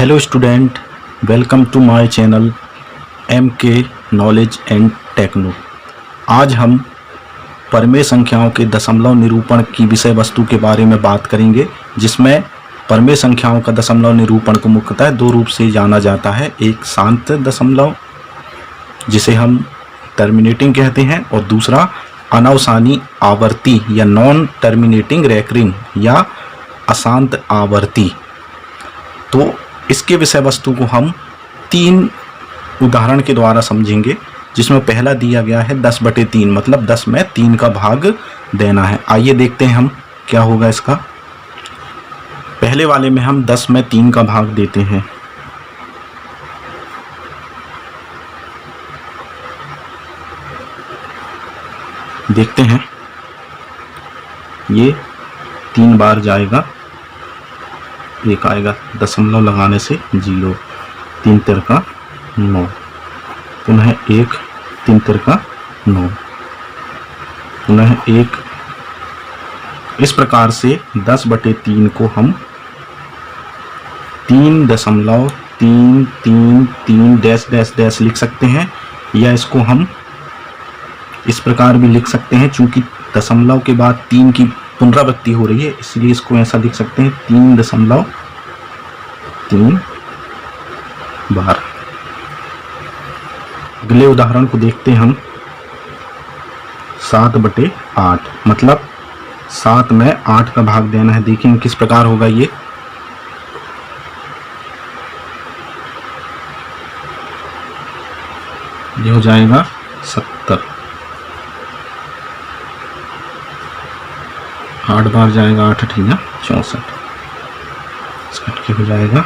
Hello student, welcome to my channel MK knowledge and techno. आज हम परमेय संख्याओं के दशमलव निरूपण की विषय वस्तु के बारे में बात करेंगे, जिसमें परमेय संख्याओं का दशमलव निरूपण को मुख्यतः दो रूप से जाना जाता है। एक शांत दशमलव जिसे हम टर्मिनेटिंग कहते हैं, और दूसरा अनवसानी आवर्ती या नॉन टर्मिनेटिंग रेकरिंग या अशांत आवर्ती। तो इसके विषय वस्तु को हम 3 उदाहरण के द्वारा समझेंगे, जिसमें पहला दिया गया है 10/3, मतलब 10 में 3 का भाग देना है। आइए देखते हैं हम क्या होगा इसका। पहले वाले में हम 10 में 3 का भाग देते हैं। देखते हैं, ये 3 बार जाएगा, एक आएगा, दशमलव लगाने से 0, 3 तिरका 9, पुनः 1, 3 तिरका 9, पुनः 1। इस प्रकार से 10/3 को हम 3.333 डैश डैश डैश लिख सकते हैं, या इसको हम इस प्रकार भी लिख सकते हैं। चूंकि दशमलव के बाद 3 की पुनरावृत्ति हो रही है, इसलिए इसको ऐसा लिख सकते हैं 3.3 बार। अगले उदाहरण को देखते हैं हम। 7/8, मतलब 7 में 8 का भाग देना है। देखेंगे किस प्रकार होगा ये। ये हो जाएगा 70, 8 बार जाएगा, 8 अठिया 64, कट के हो जाएगा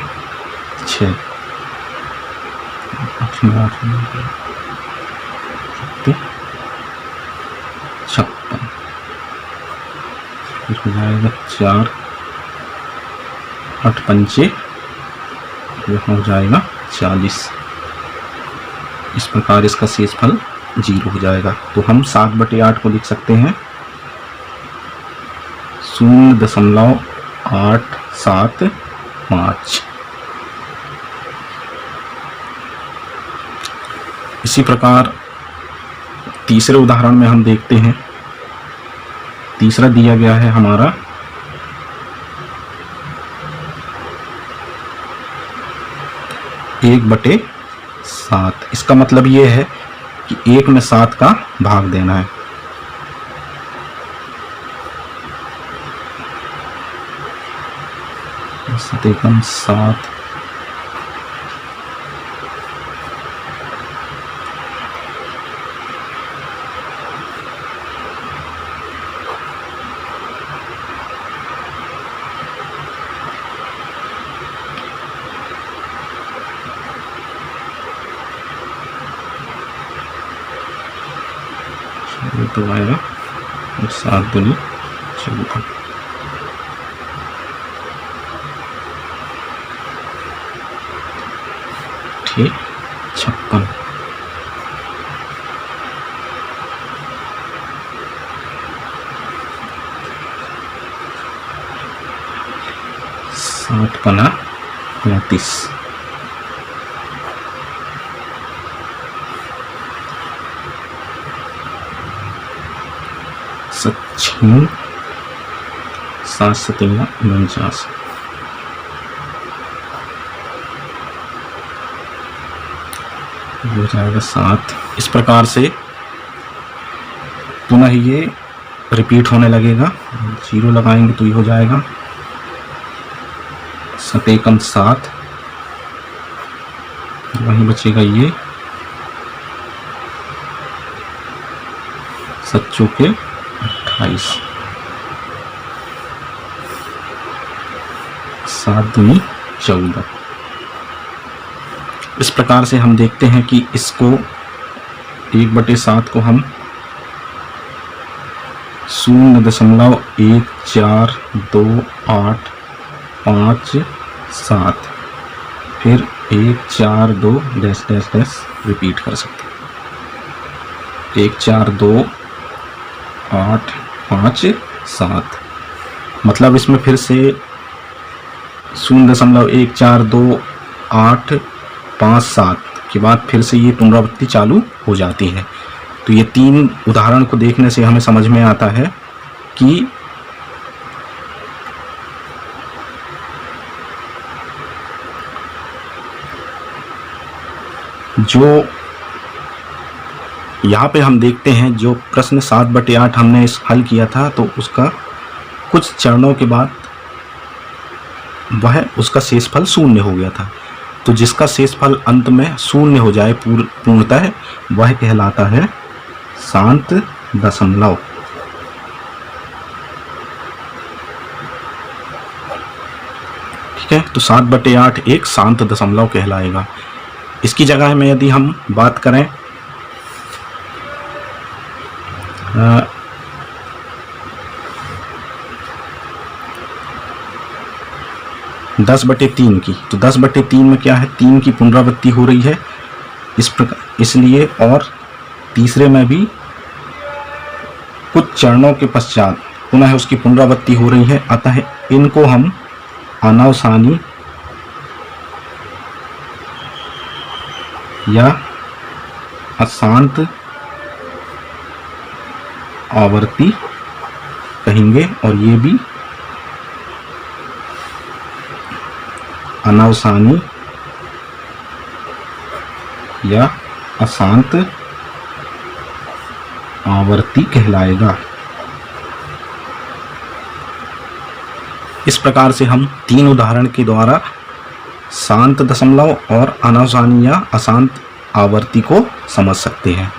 6, 8 56, फिर हो जाएगा 4, 8 पंचे, हो जाएगा 40। इस प्रकार इसका शेषफल 0 हो जाएगा। तो हम 7/8 को लिख सकते हैं 0.875। इसी प्रकार तीसरे उदाहरण में हम देखते हैं। तीसरा दिया गया है हमारा 1/7। इसका मतलब ये है कि 1 में 7 का भाग देना है। एकम 7, तो आएगा 7 दूनी 14, 56। सात पना 35, 7 7 49, हो जाएगा 7। इस प्रकार से पुनः ये रिपीट होने लगेगा। 0 लगाएंगे तो ये हो जाएगा 7 एकम 7, वहीं बचेगा ये 7 चौके 28, 7 दूनी 14। इस प्रकार से हम देखते हैं कि इसको 1/7 को हम 0.142857, फिर 142 डैश डैश डैश रिपीट कर सकते हैं। 142.857, मतलब इसमें फिर से 0.142 8 5 7 के बाद फिर से ये पुनरावृत्ति चालू हो जाती है। तो ये 3 उदाहरण को देखने से हमें समझ में आता है कि जो यहाँ पे हम देखते हैं, जो प्रश्न 7/8 हमने इस हल किया था, तो उसका कुछ चरणों के बाद वह उसका शेषफल 0 हो गया था। तो जिसका शेषफल अंत में 0 हो जाए पूर्णतः, वह कहलाता है शांत दशमलव। ठीक है, तो 7/8 एक शांत दशमलव कहलाएगा। इसकी जगह में यदि हम बात करें 10/3 की, तो 10/3 में क्या है, 3 की पुनरावृत्ति हो रही है इस प्रकार, इसलिए और तीसरे में भी कुछ चरणों के पश्चात पुनः उसकी पुनरावृत्ति हो रही है, अतः इनको हम अनावसानी या अशांत आवर्ती कहेंगे, और ये भी अनावसानी या अशांत आवर्ती कहलाएगा। इस प्रकार से हम 3 उदाहरण के द्वारा शांत दशमलव और अनावसानी या अशांत आवर्ती को समझ सकते हैं।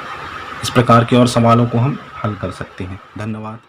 इस प्रकार के और सवालों को हम हल कर सकते हैं। धन्यवाद।